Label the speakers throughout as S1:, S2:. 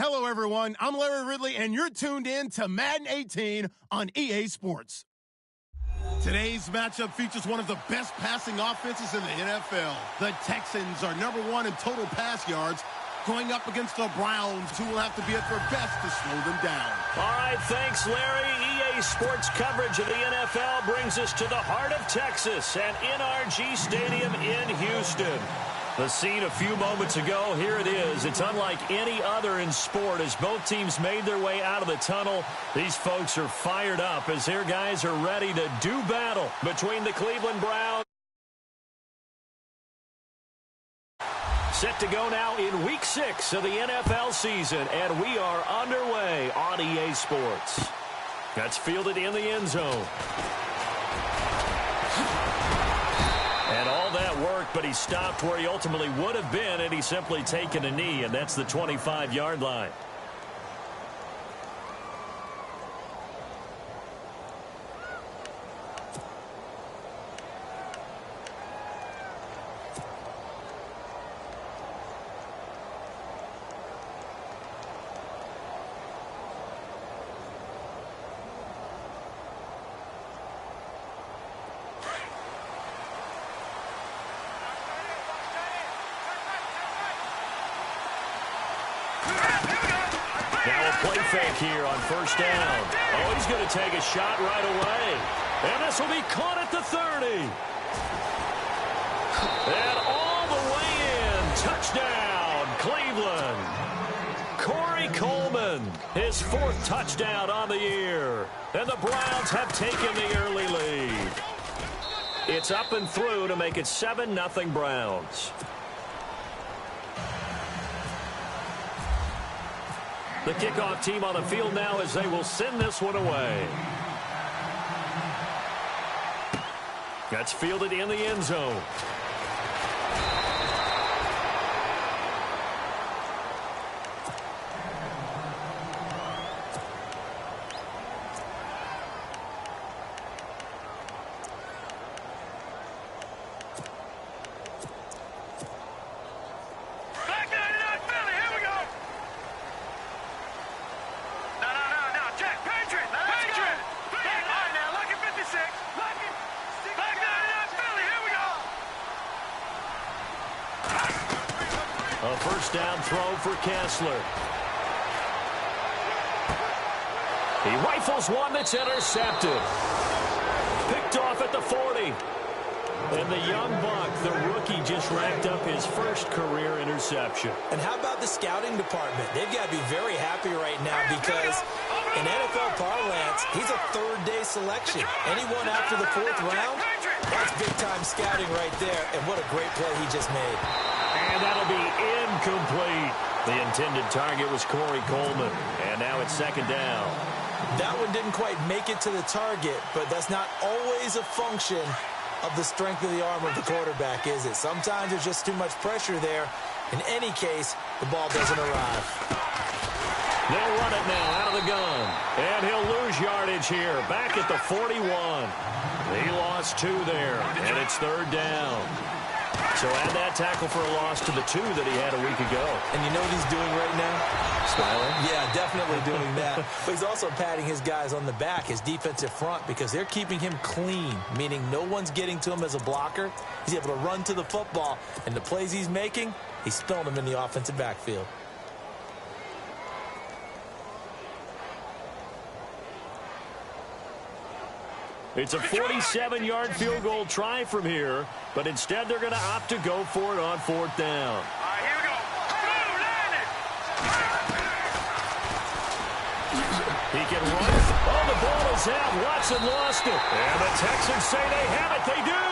S1: Hello, everyone. I'm Larry Ridley, and you're tuned in to Madden 18 on EA Sports. Today's matchup features one of the best passing offenses in the NFL. The Texans are #1 in total pass yards, going up against the Browns, who will have to be at their best to slow them down.
S2: All right, thanks, Larry. EA Sports coverage of the NFL brings us to the heart of Texas at NRG Stadium in Houston. The scene a few moments ago, here it is. It's unlike any other in sport as both teams made their way out of the tunnel. These folks are fired up as their guys are ready to do battle between the Cleveland Browns. Set to go now in Week 6 of the NFL season, and we are underway on EA Sports. That's fielded in the end zone. And all that work, but he stopped where he ultimately would have been, and he's simply taken a knee, and that's the 25-yard line. Play fake here on first down. Oh, he's going to take a shot right away. And this will be caught at the 30. And all the way in. Touchdown, Cleveland. Corey Coleman, his 4th touchdown on the year. And the Browns have taken the early lead. It's up and through to make it 7-0 Browns. The kickoff team on the field now as they will send this one away. That's fielded in the end zone. A first down throw for Kessler. He rifles one that's intercepted. Picked off at the 40. And the young buck, the rookie, just racked up his first career interception.
S3: And how about the scouting department? They've got to be very happy right now because in NFL parlance, he's a third-day selection. Anyone after the 4th round, that's big-time scouting right there. And what a great play he just made.
S2: And that'll be incomplete. The intended target was Corey Coleman. And now it's 2nd down.
S3: That one didn't quite make it to the target, but that's not always a function of the strength of the arm of the quarterback, is it? Sometimes there's just too much pressure there. In any case, the ball doesn't arrive.
S2: They'll run it now out of the gun. And he'll lose yardage here. Back at the 41. He lost 2 there. And it's 3rd down. So add that tackle for a loss to the 2 that he had a week ago.
S3: And you know what he's doing right now?
S2: Smiling?
S3: Yeah, definitely doing that. But he's also patting his guys on the back, his defensive front, because they're keeping him clean, meaning no one's getting to him as a blocker. He's able to run to the football, and the plays he's making, he's spilling them in the offensive backfield.
S2: It's a 47-yard field goal try from here, but instead they're going to opt to go for it on 4th down.
S4: All right, here we go. Land it.
S2: He can run. Oh, the ball is out. Watson lost it. And the Texans say they have it. They do.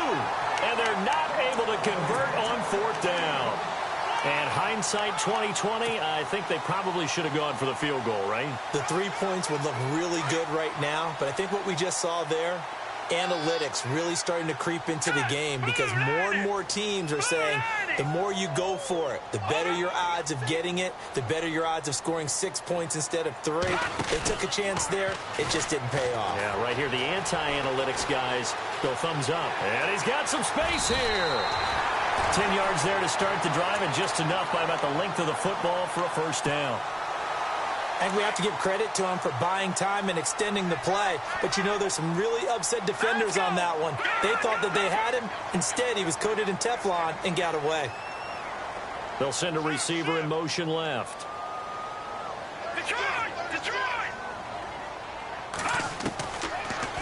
S2: And they're not able to convert on 4th down. And hindsight 2020, I think they probably should have gone for the field goal, right?
S3: The 3 points would look really good right now, but I think what we just saw there, analytics really starting to creep into the game because more and more teams are saying the more you go for it, the better your odds of getting it, the better your odds of scoring 6 points instead of 3. They took a chance there. It just didn't pay off.
S2: Yeah, right here, the anti-analytics guys go thumbs up. And he's got some space here. 10 yards there to start the drive, and just enough by about the length of the football for a first down.
S3: I think we have to give credit to him for buying time and extending the play. But, you know, there's some really upset defenders on that one. They thought that they had him. Instead, he was coated in Teflon and got away.
S2: They'll send a receiver in motion left.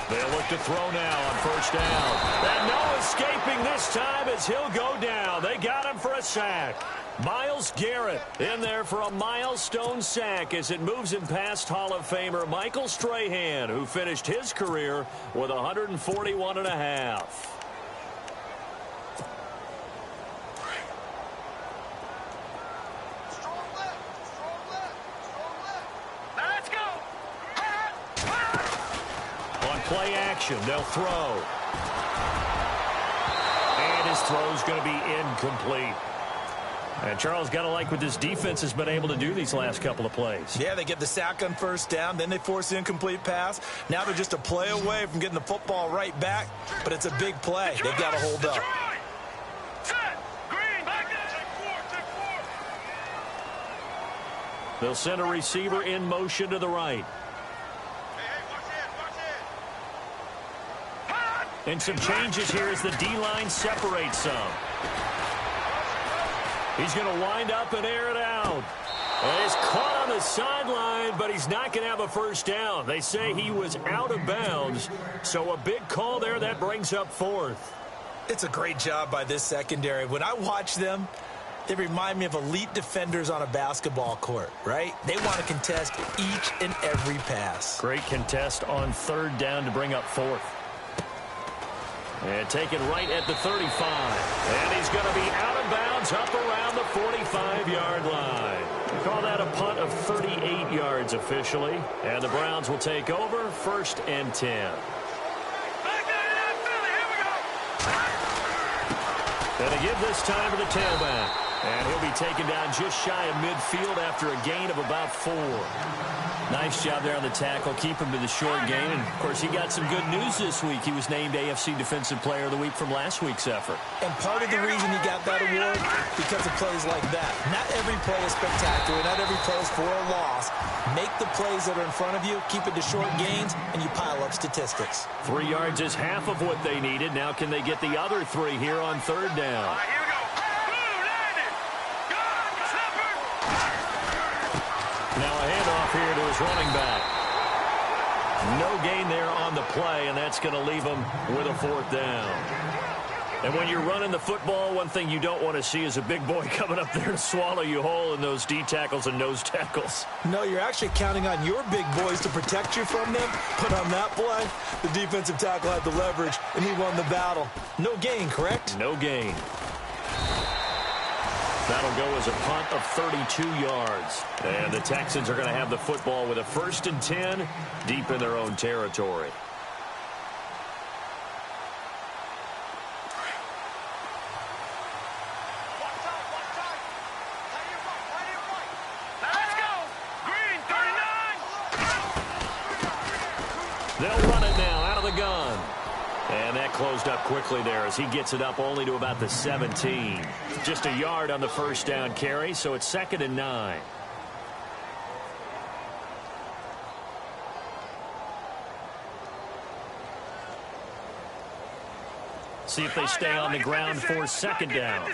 S2: They'll look to throw now on first down. And no escaping this time as he'll go down. They got him for a sack. Myles Garrett in there for a milestone sack as it moves him past Hall of Famer Michael Strahan, who finished his career with 141.5. Play action. They'll throw. And his throw's going to be incomplete. And Charles, got to like what this defense has been able to do these last couple of plays.
S3: Yeah, they get the sack on first down, then they force the incomplete pass. Now they're just a play away from getting the football right back, but it's a big play. They've got to hold up.
S2: They'll send a receiver in motion to the right. And some changes here as the D-line separates some. He's going to wind up and air it out. And he's caught on the sideline, but he's not going to have a first down. They say he was out of bounds, so a big call there that brings up fourth.
S3: It's a great job by this secondary. When I watch them, they remind me of elite defenders on a basketball court, right? They want to contest each and every pass.
S2: Great contest on third down to bring up fourth. And taken right at the 35. And he's going to be out of bounds up around the 45-yard line. We call that a punt of 38 yards officially. And the Browns will take over, 1st and 10. And to give this time to the tailback. And he'll be taken down just shy of midfield after a gain of about 4. Nice job there on the tackle. Keep him to the short gain. And, of course, he got some good news this week. He was named AFC Defensive Player of the Week from last week's effort.
S3: And part of the reason he got that award, because of plays like that. Not every play is spectacular. Not every play is for a loss. Make the plays that are in front of you, keep it to short gains, and you pile up statistics.
S2: 3 yards is half of what they needed. Now can they get the other 3 here on third down? Now a handoff here to his running back. No gain there on the play, and that's going to leave him with a 4th down. And when you're running the football, one thing you don't want to see is a big boy coming up there to swallow you whole in those D tackles and nose tackles.
S3: No, you're actually counting on your big boys to protect you from them. But on that play, the defensive tackle had the leverage, and he won the battle. No gain, correct?
S2: No gain. That'll go as a punt of 32 yards. And the Texans are going to have the football with a 1st and 10 deep in their own territory. They'll run it now out of the gun. And that closed up quickly there as he gets it up only to about the 17. Just a yard on the first down carry, so it's 2nd and 9. See if they stay on the ground for 2nd down.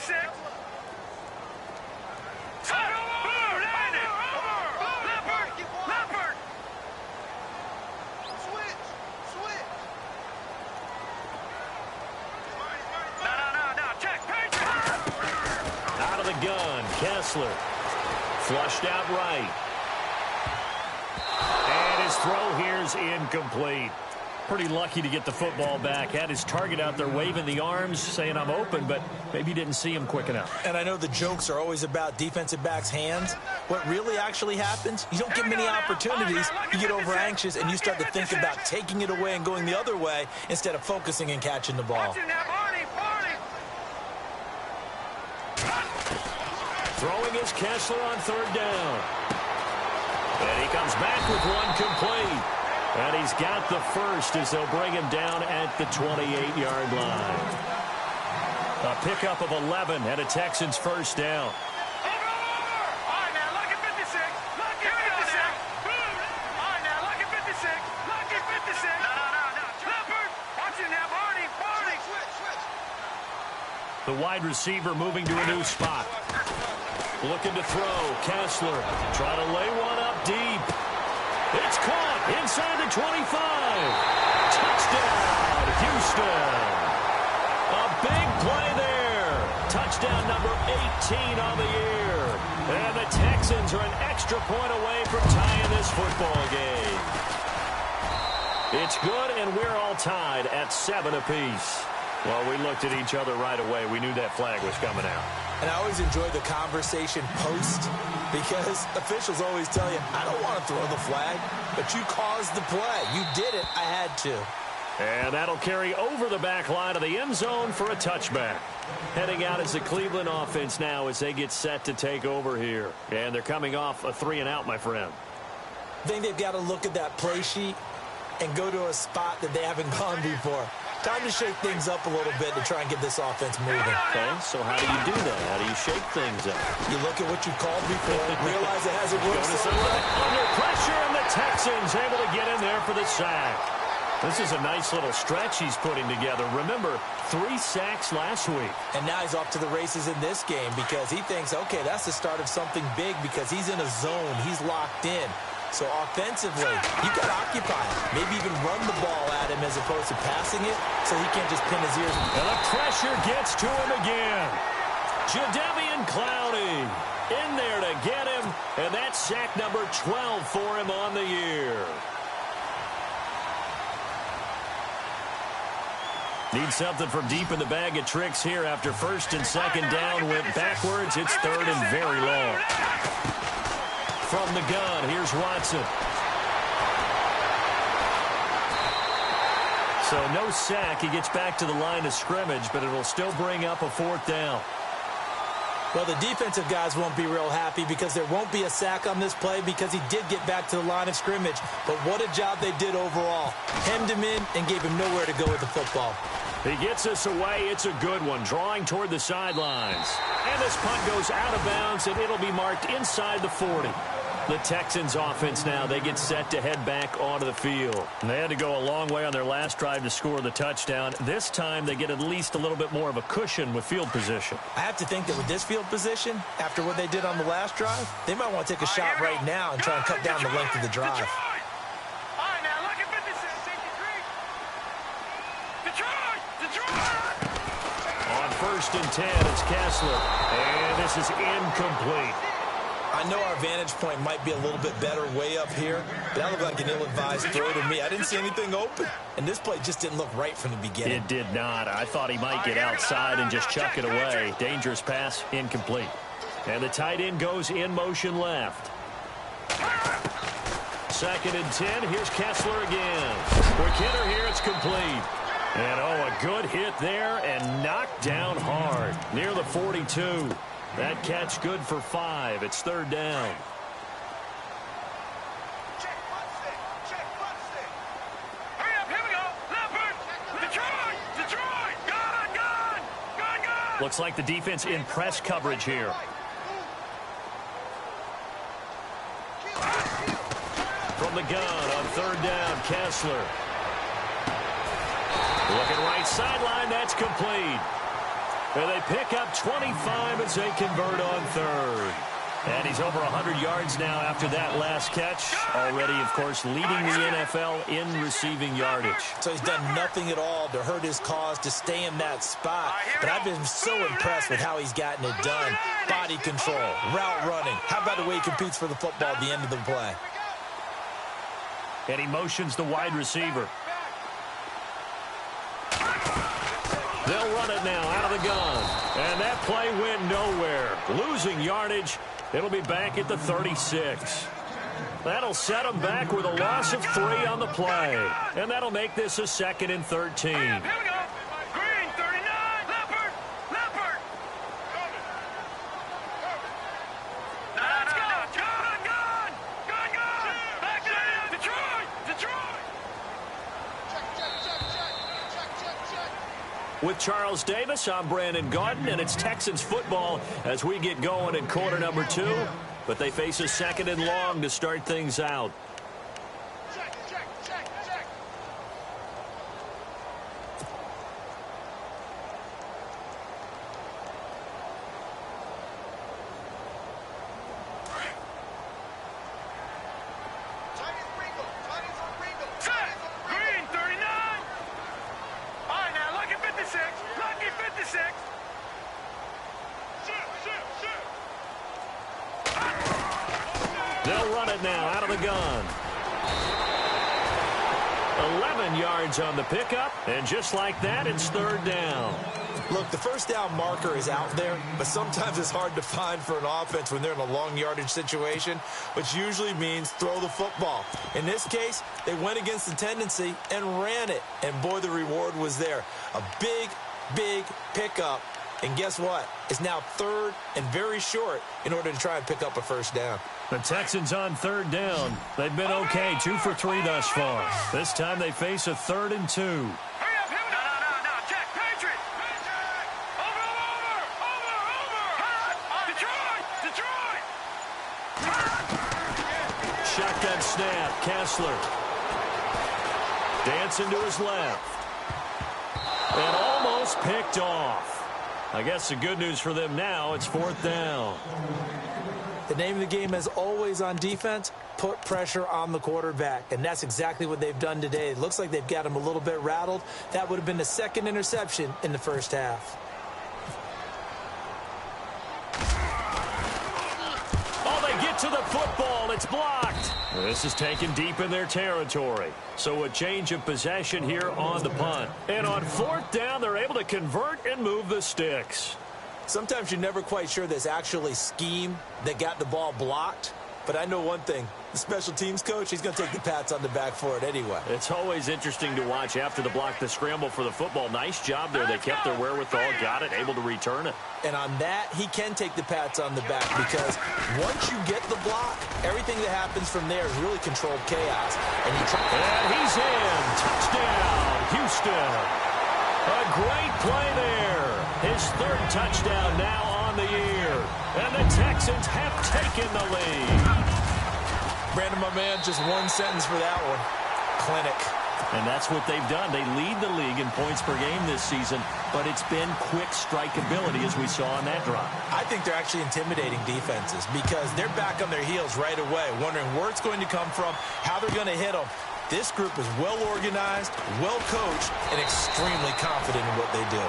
S2: Kessler flushed out right. And his throw here's incomplete. Pretty lucky to get the football back. Had his target out there waving the arms, saying I'm open, but maybe didn't see him quick enough.
S3: And I know the jokes are always about defensive backs' hands. What really actually happens, you don't get many opportunities. You get over anxious, and you start to think about taking it away and going the other way instead of focusing and catching the ball.
S2: Throwing is Kessler on 3rd down. And he comes back with one complete. And he's got the first as they'll bring him down at the 28-yard line. A pickup of 11 and a Texans 1st down. wide receiver moving to a new spot. Looking to throw. Kessler trying to lay one up deep. It's caught inside the 25. Touchdown, Houston. A big play there. Touchdown number 18 on the year. And the Texans are an extra point away from tying this football game. It's good, and we're all tied at 7 apiece. Well, we looked at each other right away. We knew that flag was coming out.
S3: And I always enjoy the conversation post because officials always tell you, I don't want to throw the flag, but you caused the play. You did it. I had to.
S2: And that'll carry over the back line of the end zone for a touchback. Heading out is the Cleveland offense now as they get set to take over here. And they're coming off a 3-and-out, my friend.
S3: I think they've got to look at that play sheet and go to a spot that they haven't gone before. Time to shake things up a little bit to try and get this offense moving.
S2: Okay, so how do you do that? How do you shake things up?
S3: You look at what you called before, realize it hasn't worked so well.
S2: Under pressure, and the Texans able to get in there for the sack. This is a nice little stretch he's putting together. Remember, 3 sacks last week.
S3: And now he's off to the races in this game because he thinks, okay, that's the start of something big because he's in a zone. He's locked in. So offensively, you got to occupy him. Maybe even run the ball at him as opposed to passing it so he can't just pin his ears.
S2: And the pressure gets to him again. Jadeveon Clowney in there to get him. And that's sack number 12 for him on the year. Need something from deep in the bag of tricks here after first and second down went backwards. It's third and very long. From the gun, here's Watson. So no sack. He gets back to the line of scrimmage, but it'll still bring up a 4th down.
S3: Well, the defensive guys won't be real happy because there won't be a sack on this play because he did get back to the line of scrimmage. But what a job they did overall. Hemmed him in and gave him nowhere to go with the football.
S2: He gets us away. It's a good one, drawing toward the sidelines. And this punt goes out of bounds, and it'll be marked inside the 40. The Texans offense now, they get set to head back onto the field. And they had to go a long way on their last drive to score the touchdown. This time they get at least a little bit more of a cushion with field position.
S3: I have to think that with this field position, after what they did on the last drive, they might want to take a shot right now and try and cut down the length of the drive.
S2: On 1st and 10, it's Kessler. And this is incomplete.
S3: I know our vantage point might be a little bit better way up here, but that looked like an ill-advised throw to me. I didn't see anything open, and this play just didn't look right from the beginning.
S2: It did not. I thought he might get outside and just chuck it away. Dangerous pass, incomplete. And the tight end goes in motion left. 2nd and 10. Here's Kessler again. Quick hitter here. It's complete. And, oh, a good hit there and knocked down hard near the 42. That catch good for 5. It's 3rd down.
S4: Hurry up, here we go. Leopard. Detroit. Gun.
S2: Looks like the defense in press coverage here. From the gun on 3rd down, Kessler. Looking right sideline, that's complete. And they pick up 25 as they convert on 3rd. And he's over 100 yards now after that last catch. Already, of course, leading the NFL in receiving yardage.
S3: So he's done nothing at all to hurt his cause to stay in that spot. But I've been so impressed with how he's gotten it done. Body control, route running. How about the way he competes for the football at the end of the play?
S2: And he motions the wide receiver. They'll run it now out of the gun. And that play went nowhere. Losing yardage. It'll be back at the 36. That'll set them back with a loss of 3 on the play. And that'll make this a 2nd and 13.
S4: Here we go. Green, 39. Leopard. Let's go. Gun. Back there. Detroit.
S2: With Charles Davis, I'm Brandon Gaudin, and it's Texans football as we get going in quarter number 2. But they face a 2nd and long to start things out. They'll run it now out of the gun. 11 yards on the pickup, and just like that, it's third down.
S3: Look, the first down marker is out there, but sometimes it's hard to find for an offense when they're in a long yardage situation, which usually means throw the football. In this case, they went against the tendency and ran it, and boy, the reward was there. A big, big pickup, and guess what? It's now third and very short in order to try and pick up a first down.
S2: The Texans on third down. They've been okay, 2 for 3 thus far. This time they face a 3rd and 2.
S4: Hurry up, here we go. No, Jack, Patriot. Over. Detroit.
S2: Shotgun snap, Kessler. Dancing to his left. And almost picked off. I guess the good news for them now, it's 4th down.
S3: The name of the game, as always on defense, put pressure on the quarterback. And that's exactly what they've done today. It looks like they've got him a little bit rattled. That would have been the 2nd interception in the first half.
S2: Oh, they get to the football. It's blocked. This is taken deep in their territory. So a change of possession here on the punt. And on 4th down, they're able to convert and move the sticks.
S3: Sometimes you're never quite sure there's actually scheme that got the ball blocked. But I know one thing. The special teams coach, he's going to take the pats on the back for it anyway.
S2: It's always interesting to watch after the block, the scramble for the football. Nice job there. They kept their wherewithal, got it, able to return it.
S3: And on that, he can take the pats on the back because once you get the block, everything that happens from there is really controlled chaos. And
S2: he's in. Touchdown, Houston. A great play there. His 3rd touchdown now on the year. And the Texans have taken the lead.
S3: Brandon, my man, just one sentence for that one. Clinic.
S2: And that's what they've done. They lead the league in points per game this season, but it's been quick strikeability as we saw on that drive.
S3: I think they're actually intimidating defenses because they're back on their heels right away, wondering where it's going to come from, how they're going to hit them. This group is well organized, well coached, and extremely confident in what they do.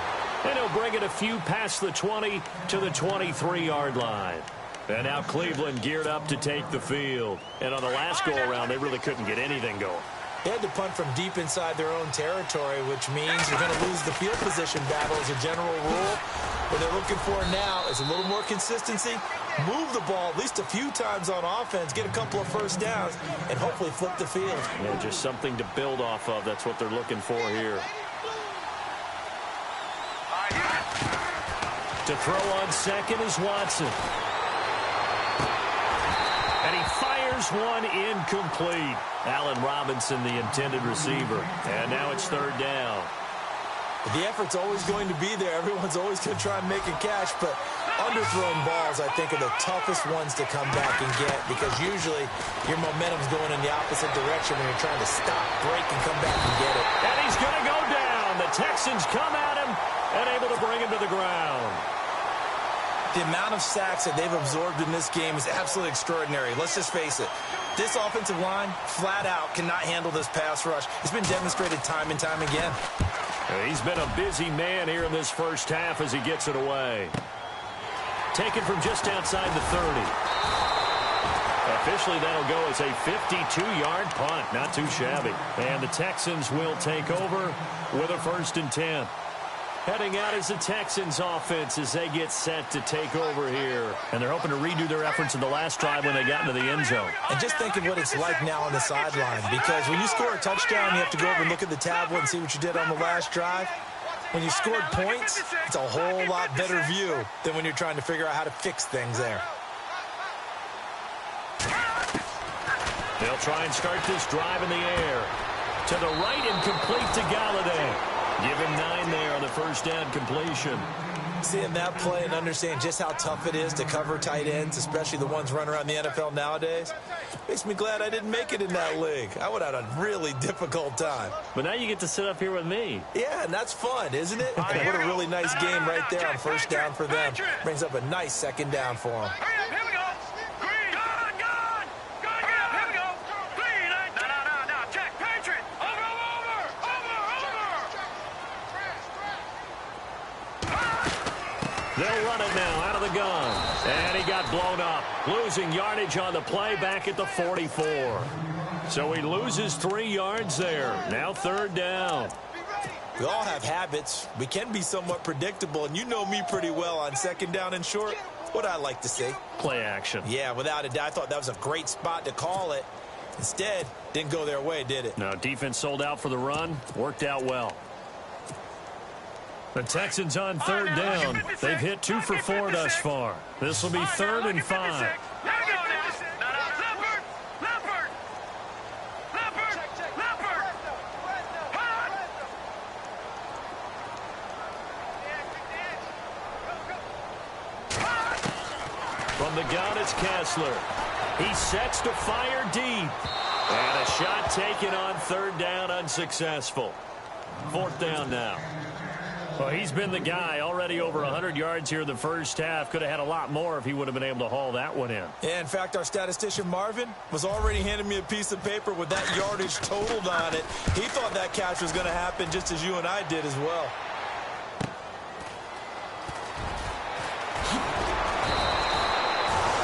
S2: And he'll bring it a few past the 20 to the 23-yard line. And now Cleveland geared up to take the field. And on the last go-around, they really couldn't get anything going.
S3: They had to punt from deep inside their own territory, which means you're going to lose the field position battle as a general rule. What they're looking for now is a little more consistency, move the ball at least a few times on offense, get a couple of first downs, and hopefully flip the field.
S2: Yeah, just something to build off of. That's what they're looking for here. To throw on second is Watson. And he fires one incomplete. Allen Robinson, the intended receiver. And now it's 3rd down.
S3: The effort's always going to be there. Everyone's always going to try and make a catch, but underthrown balls, I think, are the toughest ones to come back and get because usually your momentum's going in the opposite direction when you're trying to stop, break, and come back and get it.
S2: And he's going to go down. The Texans come at him and able to bring him to the ground.
S3: The amount of sacks that they've absorbed in this game is absolutely extraordinary. Let's just face it. This offensive line, flat out, cannot handle this pass rush. It's been demonstrated time and time again.
S2: He's been a busy man here in this first half as he gets it away. Taken from just outside the 30. Officially, that'll go as a 52-yard punt. Not too shabby. And the Texans will take over with a 1st and 10. Heading out is the Texans offense as they get set to take over here. And they're hoping to redo their efforts in the last drive when they got into the end zone.
S3: And just think of what it's like now on the sideline. Because when you score a touchdown, you have to go over and look at the tablet and see what you did on the last drive. When you scored points, it's a whole lot better view than when you're trying to figure out how to fix things there.
S2: They'll try and start this drive in the air. To the right and complete to Galladay. Give him 9 there on the first down completion.
S3: Seeing that play and understand just how tough it is to cover tight ends, especially the ones running around the NFL nowadays, makes me glad I didn't make it in that league. I would have had a really difficult time.
S2: But now you get to sit up here with me.
S3: Yeah, and that's fun, isn't it? And what a really nice game right there on first down for them. Brings up a nice 2nd down for them.
S4: Hurry up, here we go. Green, gone. Hurry up, here we go. Green, no, Jack, Patriot. Over.
S2: They'll run it now out of of the gun. And he got blown up. Losing yardage on the play back at the 44. So he loses 3 yards there. Now 3rd down.
S3: We all have habits. We can be somewhat predictable, and you know me pretty well on 2nd down and short. What I like to see.
S2: Play action.
S3: Yeah, without a doubt. I thought that was a great spot to call it. Instead, didn't go their way, did it?
S2: No, defense sold out for the run. Worked out well. The Texans on 3rd down. They've hit 2 for 4 thus far. This will be 3rd and 5. From the gun, it's Kessler. He sets to fire deep. And a shot taken on 3rd down, unsuccessful. 4th down now. Well, he's been the guy. Already over 100 yards here in the first half. Could have had a lot more if he would have been able to haul that one in.
S3: Yeah, in fact, our statistician Marvin was already handing me a piece of paper with that yardage totaled on it. He thought that catch was going to happen just as you and I did as well.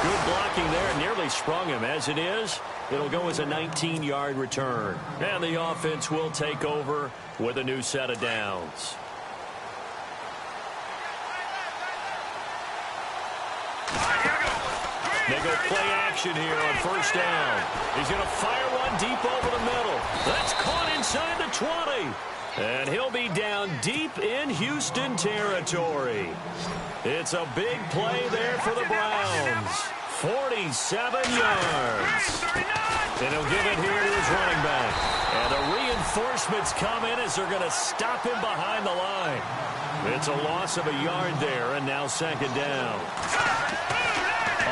S2: Good blocking there. Nearly sprung him. As it is, it'll go as a 19-yard return. And the offense will take over with a new set of downs. They go play action here on 1st down. He's going to fire one deep over the middle. That's caught inside the 20. And he'll be down deep in Houston territory. It's a big play there for the Browns. 47 yards. And he'll give it here to his running back. And the reinforcements come in as they're going to stop him behind the line. It's a loss of a yard there, and now 2nd down.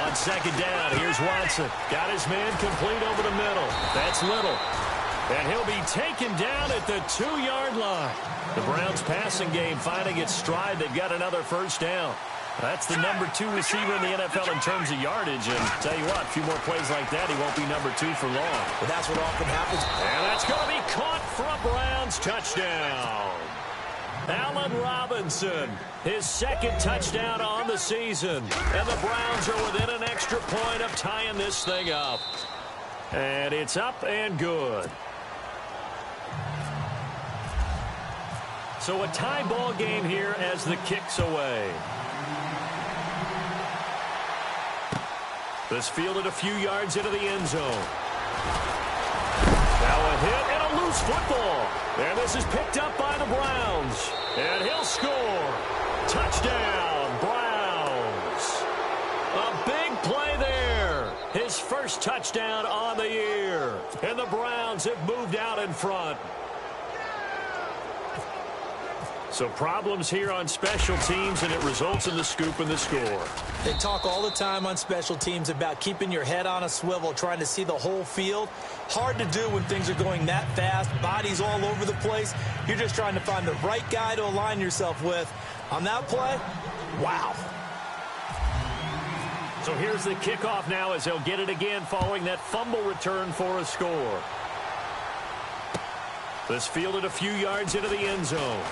S2: On 2nd down, here's Watson. Got his man complete over the middle. That's Little. And he'll be taken down at the 2-yard line. The Browns passing game finding its stride. They've got another 1st down. That's the number 2 receiver in the NFL in terms of yardage. And tell you what, a few more plays like that, he won't be number 2 for long.
S3: But that's what often happens.
S2: And that's going to be caught for a Browns touchdown. Allen Robinson, his 2nd touchdown on the season. And the Browns are within an extra point of tying this thing up. And it's up and good. So a tie ball game here as the kick's away. This fielded a few yards into the end zone. Now a hit and a loose football. And this is picked up by the Browns. And he'll score. Touchdown, Browns. A big play there. His first touchdown on the year. And the Browns have moved out in front. So problems here on special teams, and it results in the scoop and the score.
S3: They talk all the time on special teams about keeping your head on a swivel, trying to see the whole field. Hard to do when things are going that fast, bodies all over the place. You're just trying to find the right guy to align yourself with. On that play, wow.
S2: So here's the kickoff now as they'll get it again following that fumble return for a score. This fielded a few yards into the end zone.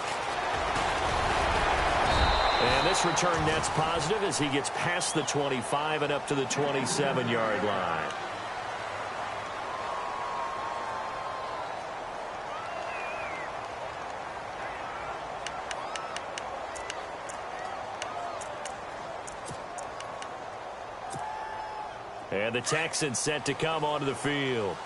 S2: And this return net's positive as he gets past the 25 and up to the 27-yard line. And the Texans set to come onto the field.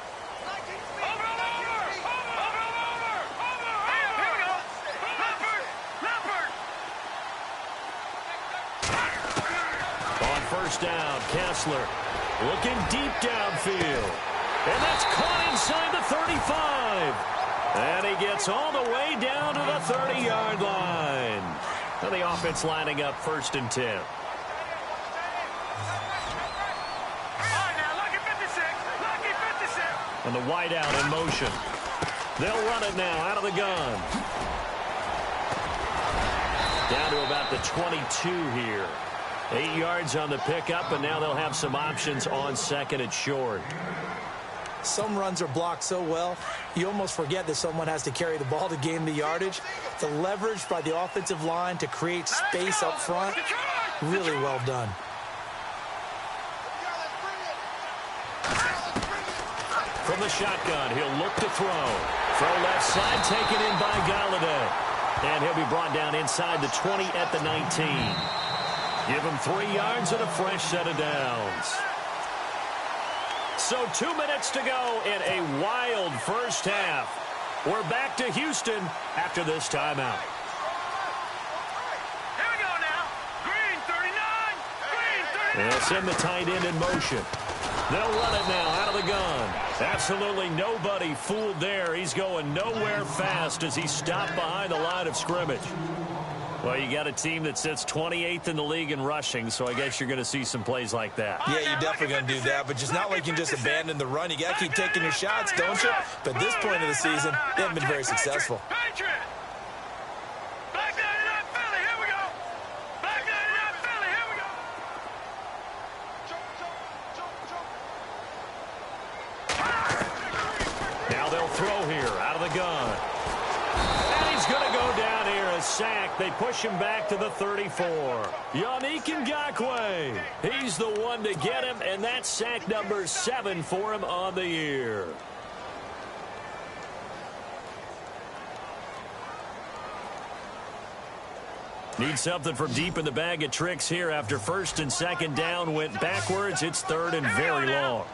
S2: First down, Kessler looking deep downfield. And that's caught inside the 35. And he gets all the way down to the 30-yard line. And the offense lining up 1st and 10. And the wideout in motion. They'll run it now out of the gun. Down to about the 22 here. 8 yards on the pickup, and now they'll have some options on 2nd and short.
S3: Some runs are blocked so well, you almost forget that someone has to carry the ball to gain the yardage. The leverage by the offensive line to create space up front, Really well done.
S2: From the shotgun, he'll look to throw. Throw left side, taken in by Galladay. And he'll be brought down inside the 20 at the 19. Give him 3 yards and a fresh set of downs. So 2 minutes to go in a wild first half. We're back to Houston after this timeout.
S4: Here we go now. Green 39. Green 39.
S2: They'll send the tight end in motion. They'll run it now out of the gun. Absolutely nobody fooled there. He's going nowhere fast as he stopped behind the line of scrimmage. Well, you got a team that sits 28th in the league in rushing, so I guess you're going to see some plays like that.
S3: Yeah, you're definitely going to do that, but just not like you can just abandon the run. You got to keep taking your shots, don't you? But at this point of the season, they haven't been very successful.
S4: Patriot. Black 99 Philly, here we go. Black 99 Philly, here we go.
S2: Now they'll throw here out of the gun. And he's going to go down here, a sack. They push him back to the 34. Yannick Ngakoue. He's the one to get him, and that's sack number 7 for him on the year. Need something from deep in the bag of tricks here after first and second down went backwards. It's third and very long.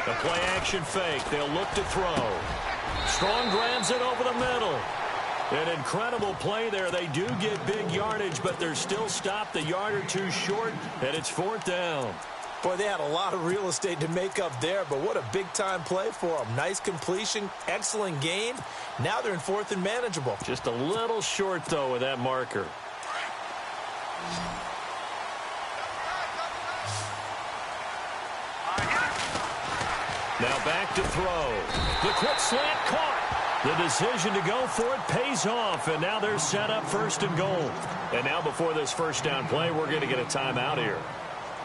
S2: The play action fake. They'll look to throw. Strong grabs it over the middle. An incredible play there. They do get big yardage, but they're still stopped a yard or two short, and it's fourth down.
S3: Boy, they had a lot of real estate to make up there, but what a big-time play for them. Nice completion, excellent gain. Now they're in fourth and manageable.
S2: Just a little short, though, with that marker. Now back to throw. The quick slant caught. The decision to go for it pays off, and now they're set up first and goal. And now before this first down play, we're going to get a timeout here,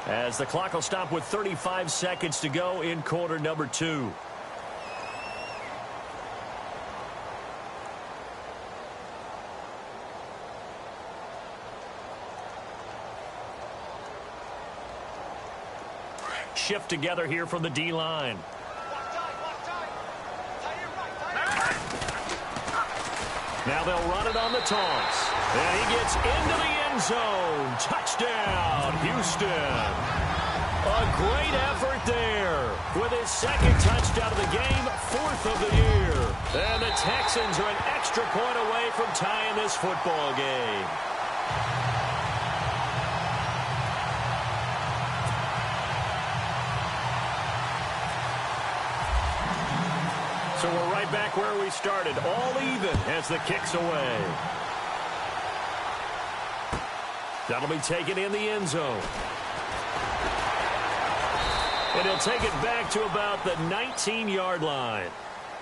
S2: as the clock will stop with 35 seconds to go in quarter number 2. Shift together here from the D-line. Now they'll run it on the toss. And he gets into the end zone. Touchdown, Houston. A great effort there with his second touchdown of the game, 4th of the year. And the Texans are an extra point away from tying this football game. So we're right back where we started, all even as the kick's away. That'll be taken in the end zone. And he'll take it back to about the 19-yard line.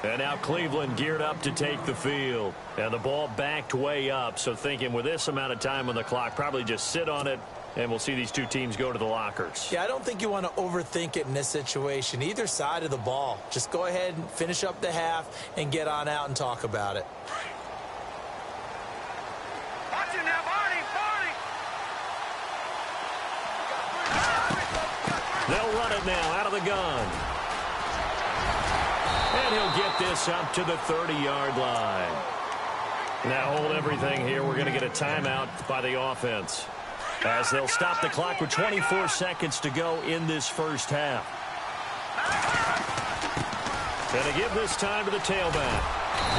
S2: And now Cleveland geared up to take the field. And the ball backed way up, so thinking with this amount of time on the clock, probably just sit on it, and we'll see these two teams go to the lockers.
S3: Yeah, I don't think you want to overthink it in this situation. Either side of the ball. Just go ahead and finish up the half and get on out and talk about it.
S4: Watch it now, Barney.
S2: They'll run it now out of the gun. And he'll get this up to the 30-yard line. Now hold everything here. We're going to get a timeout by the offense, as they'll stop the clock with 24 seconds to go in this first half. And they give this time to the tailback.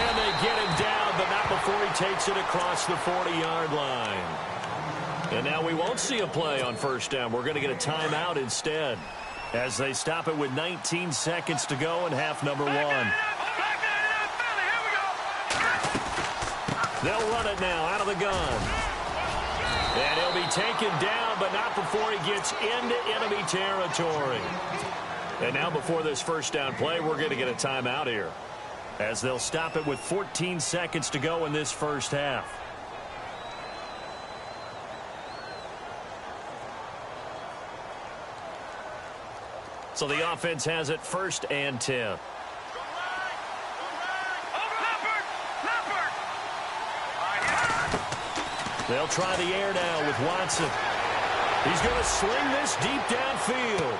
S2: And they get him down, but not before he takes it across the 40-yard line. And now we won't see a play on first down. We're going to get a timeout instead, as they stop it with 19 seconds to go in half number 1. They'll run it now out of the gun. And he'll be taken down, but not before he gets into enemy territory. And now before this first down play, we're going to get a timeout here, as they'll stop it with 14 seconds to go in this first half. So the offense has it first and 10. They'll try the air now with Watson. He's going to sling this deep downfield.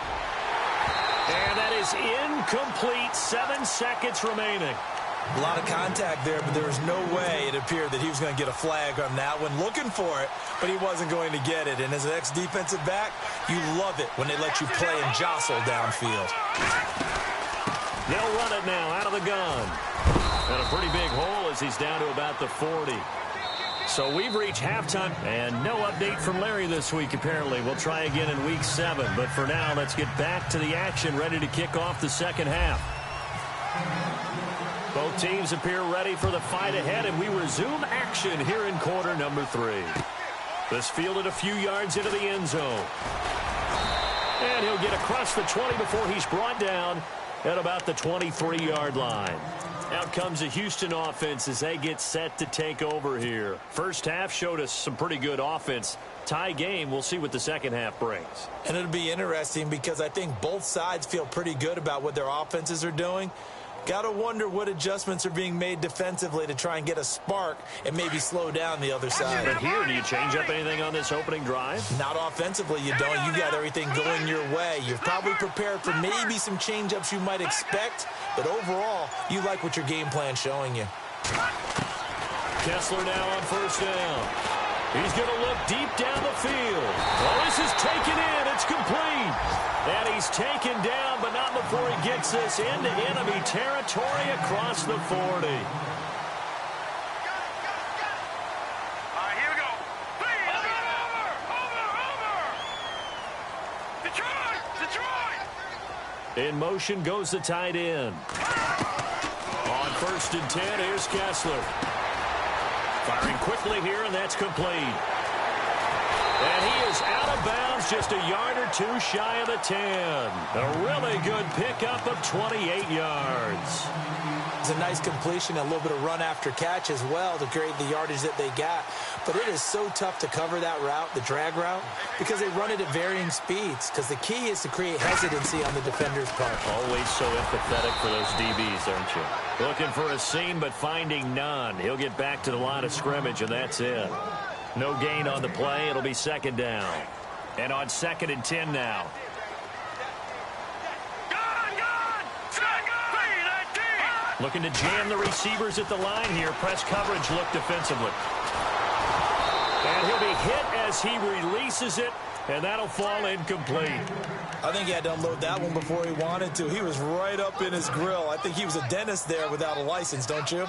S2: And that is incomplete. 7 seconds remaining.
S3: A lot of contact there, but there was no way it appeared that he was going to get a flag on that one. Looking for it, but he wasn't going to get it. And as an ex-defensive back, you love it when they let you play and jostle downfield.
S2: They'll run it now out of the gun. And a pretty big hole as he's down to about the 40. So we've reached halftime, and no update from Larry this week, apparently. We'll try again in Week 7. But for now, let's get back to the action, ready to kick off the second half. Both teams appear ready for the fight ahead, and we resume action here in quarter number 3. This fielded a few yards into the end zone. And he'll get across the 20 before he's brought down at about the 23-yard line. Out comes the Houston offense as they get set to take over here. First half showed us some pretty good offense. Tie game, we'll see what the second half brings.
S3: And it'll be interesting because I think both sides feel pretty good about what their offenses are doing. Got to wonder what adjustments are being made defensively to try and get a spark and maybe slow down the other side.
S2: But here, do you change up anything on this opening drive?
S3: Not offensively, you don't. You got everything going your way. You're probably prepared for maybe some change-ups you might expect, but overall, you like what your game plan's showing you.
S2: Kessler now on first down. He's going to look deep down the field. Well, this is taken in. It's complete. And he's taken down, but not before he gets this into enemy territory across the 40.
S4: All right, here we go. Please, over. Detroit.
S2: In motion goes the tight end. On first and 10, here's Kessler. Firing quickly here, and that's complete. And he is out of bounds, just a yard or two shy of the 10. A really good pickup of 28 yards.
S3: It's a nice completion, a little bit of run after catch as well to create the yardage that they got. But it is so tough to cover that route, the drag route, because they run it at varying speeds. Because the key is to create hesitancy on the defender's part.
S2: Always so empathetic for those DBs, aren't you? Looking for a seam, but finding none. He'll get back to the line of scrimmage, and that's it. No gain on the play. It'll be second down. And on second and 10 now. Looking to jam the receivers at the line here. Press coverage look defensively. And he'll be hit as he releases it, and that'll fall incomplete.
S3: I think he had to unload that one before he wanted to. He was right up in his grill. I think he was a dentist there without a license, don't you?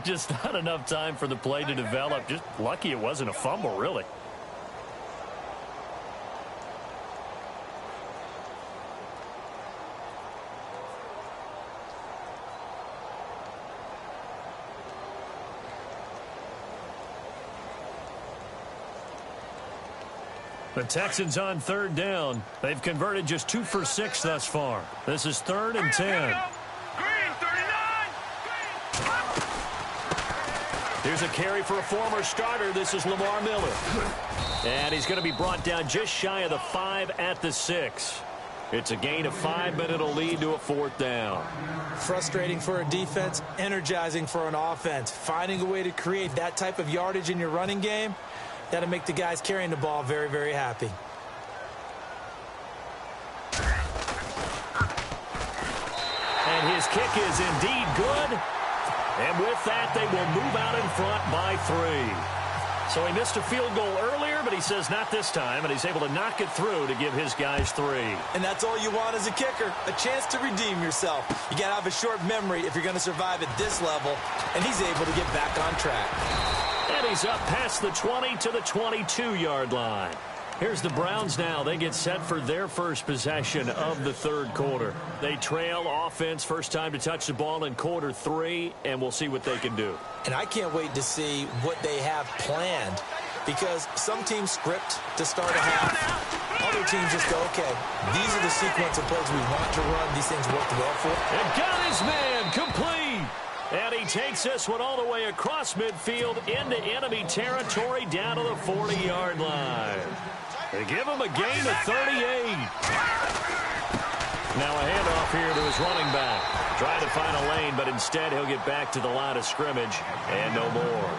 S2: Just not enough time for the play to develop. Just lucky it wasn't a fumble, really. The Texans on third down. They've converted just 2 for 6 thus far. This is 3rd and 10. Here's a carry for a former starter. This is Lamar Miller. And he's going to be brought down just shy of the 5 at the 6. It's a gain of 5, but it'll lead to a 4th down.
S3: Frustrating for a defense, energizing for an offense. Finding a way to create that type of yardage in your running game, that'll make the guys carrying the ball very, very happy.
S2: And his kick is indeed good. And with that, they will move out in front by 3. So he missed a field goal earlier, but he says not this time, and he's able to knock it through to give his guys 3.
S3: And that's all you want as a kicker, a chance to redeem yourself. You got to have a short memory if you're going to survive at this level, and he's able to get back on track.
S2: And he's up past the 20 to the 22-yard line. Here's the Browns now. They get set for their first possession of the third quarter. They trail offense, first time to touch the ball in quarter 3, and we'll see what they can do.
S3: And I can't wait to see what they have planned, because some teams script to start a half. Other teams just go, okay, these are the sequence of plays we want to run. These things worked well for.
S2: And got his man complete. And he takes this one all the way across midfield into enemy territory down to the 40-yard line. They give him a gain of 38. Now a handoff here to his running back. Trying to find a lane, but instead he'll get back to the line of scrimmage and no more.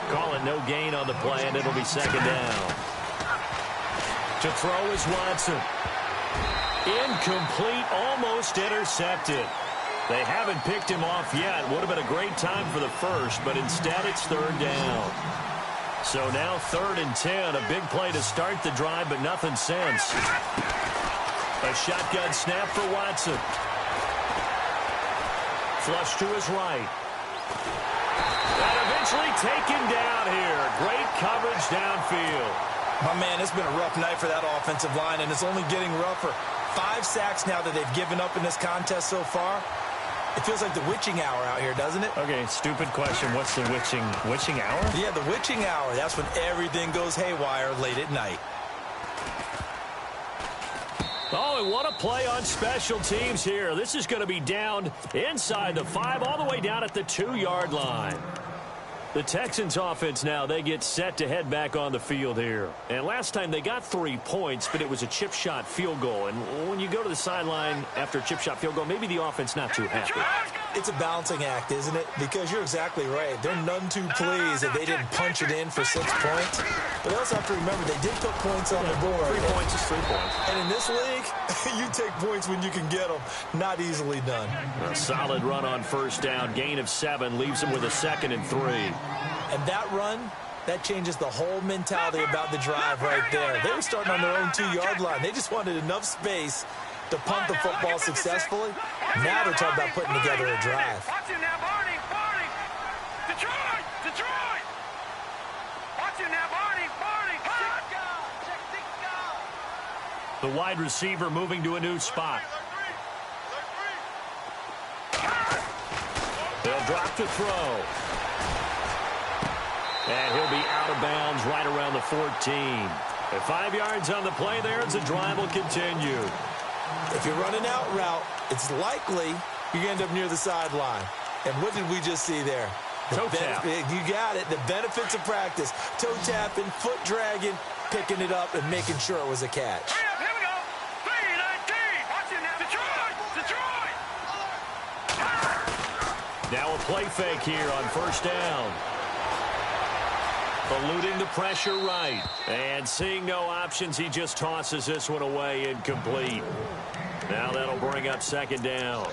S2: Call it no gain on the play, and it'll be second down. To throw is Watson. Incomplete, almost intercepted. They haven't picked him off yet. Would have been a great time for the first, but instead it's third down. So now 3rd and 10. A big play to start the drive, but nothing since. A shotgun snap for Watson. Flush to his right. And eventually taken down here. Great coverage downfield.
S3: My man, it's been a rough night for that offensive line, and it's only getting rougher. 5 sacks now that they've given up in this contest so far. It feels like the witching hour out here, doesn't it?
S2: Okay, stupid question. What's the witching hour?
S3: Yeah, the witching hour. That's when everything goes haywire late at night.
S2: Oh, and what a play on special teams here. This is going to be down inside the 5, all the way down at the 2-yard line. The Texans offense now, they get set to head back on the field here. And last time they got 3 points, but it was a chip shot field goal. And when you go to the sideline after a chip shot field goal, maybe the offense not too happy.
S3: It's a balancing act, isn't it? Because you're exactly right. They're none too pleased that they didn't punch it in for 6 points. But they also have to remember they did put points on the board.
S2: 3 points is 3 points.
S3: And in this league, you take points when you can get them. Not easily done.
S2: A solid run on first down. Gain of 7 leaves them with a 2nd and 3.
S3: And that run, that changes the whole mentality about the drive right there. They were starting on their own 2-yard line. They just wanted enough space to punt the football successfully. Now they're talking about putting together a drive.
S4: Watch him now, Barney. Detroit. Watch him now, Barney.
S2: The wide receiver moving to a new spot. They'll drop to throw. And he'll be out of bounds right around the 14. At 5 yards on the play there as the drive will continue.
S3: If you're running out route, it's likely you end up near the sideline. And what did we just see there?
S2: Toe tap.
S3: You got it. The benefits of practice. Toe tapping, foot dragging, picking it up, and making sure it was a catch.
S4: Here we go. 3-19. Watch him now. Detroit.
S2: Now a play fake here on first down. Eluding the pressure right. And seeing no options, he just tosses this one away incomplete. Now that'll bring up second down.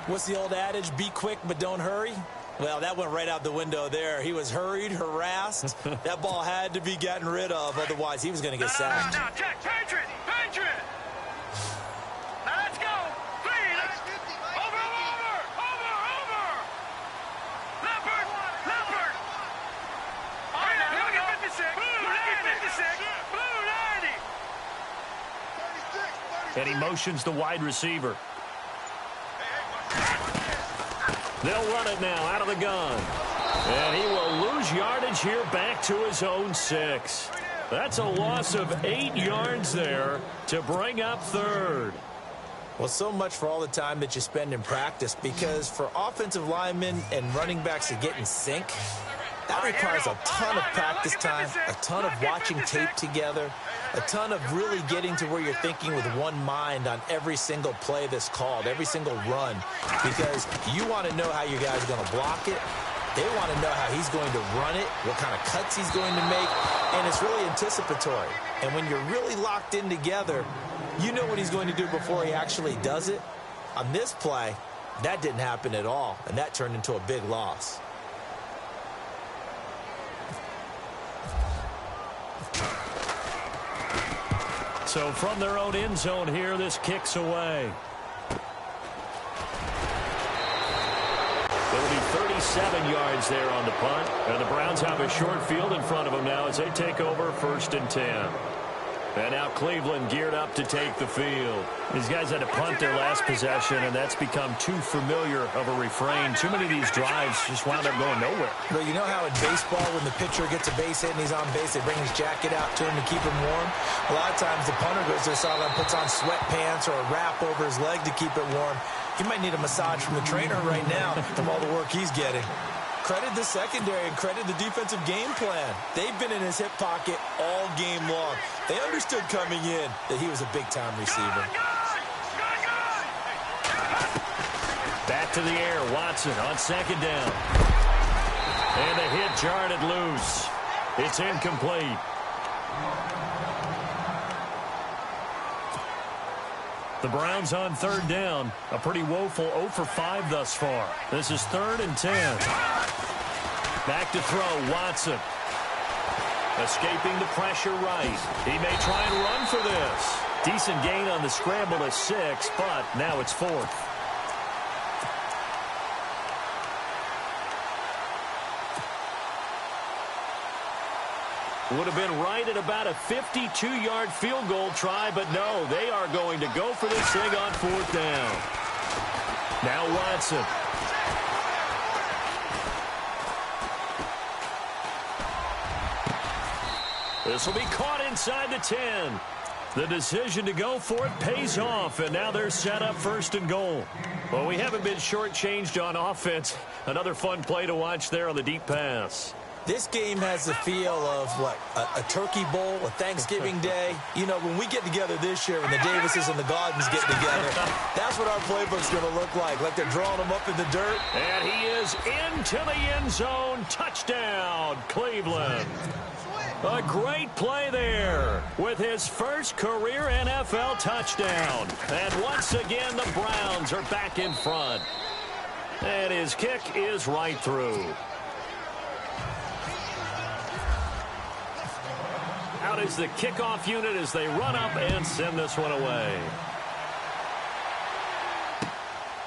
S3: What's the old adage? Be quick, but don't hurry. Well, that went right out the window there. He was hurried, harassed. That ball had to be gotten rid of. Otherwise, he was going to get sacked.
S4: Now, check. Patriot. Now, let's go. 3. Over. Leopard. All right, now, here we go. 56. Blue 90.
S2: And he motions the wide receiver. They'll run it now out of the gun. And he will lose yardage here back to his own 6. That's a loss of 8 yards there to bring up 3rd.
S3: Well, so much for all the time that you spend in practice, because for offensive linemen and running backs to get in sync, that requires a ton of practice time, a ton of watching tape together, a ton of really getting to where you're thinking with one mind on every single play that's called, every single run, because you want to know how you guys are going to block it. They want to know how he's going to run it, what kind of cuts he's going to make, and it's really anticipatory. And when you're really locked in together, you know what he's going to do before he actually does it. On this play, that didn't happen at all, and that turned into a big loss.
S2: So from their own end zone here, this kicks away. It'll be 37 yards there on the punt. And the Browns have a short field in front of them now as they take over 1st and 10. And now Cleveland geared up to take the field. These guys had to punt their last possession, and that's become too familiar of a refrain. Too many of these drives just wound up going nowhere.
S3: Well, you know how in baseball, when the pitcher gets a base hit and he's on base, they bring his jacket out to him to keep him warm? A lot of times the punter goes to the sideline, puts on sweatpants or a wrap over his leg to keep it warm. He might need a massage from the trainer right now from all the work he's getting. Credit the secondary and credit the defensive game plan. They've been in his hip pocket all game long. They understood coming in that he was a big-time receiver.
S2: to the air. Watson on second down. And the hit jarred it loose. It's incomplete. The Browns on third down. A pretty woeful 0 for 5 thus far. This is 3rd and 10. Back to throw, Watson. Escaping the pressure right. He may try and run for this. Decent gain on the scramble to 6, but now it's 4th. Would have been right at about a 52-yard field goal try, but no, they are going to go for this thing on 4th down. Now Watson. This will be caught inside the 10. The decision to go for it pays off, and now they're set up 1st and goal. Well, we haven't been shortchanged on offense. Another fun play to watch there on the deep pass.
S3: This game has the feel of, what, a turkey bowl, a Thanksgiving day. You know, when we get together this year, when the Davises and the Gaudens get together, that's what our playbook's going to look like they're drawing them up in the dirt.
S2: And he is into the end zone. Touchdown, Cleveland. A great play there with his first career NFL touchdown. And once again, the Browns are back in front. And his kick is right through. Out is the kickoff unit as they run up and send this one away.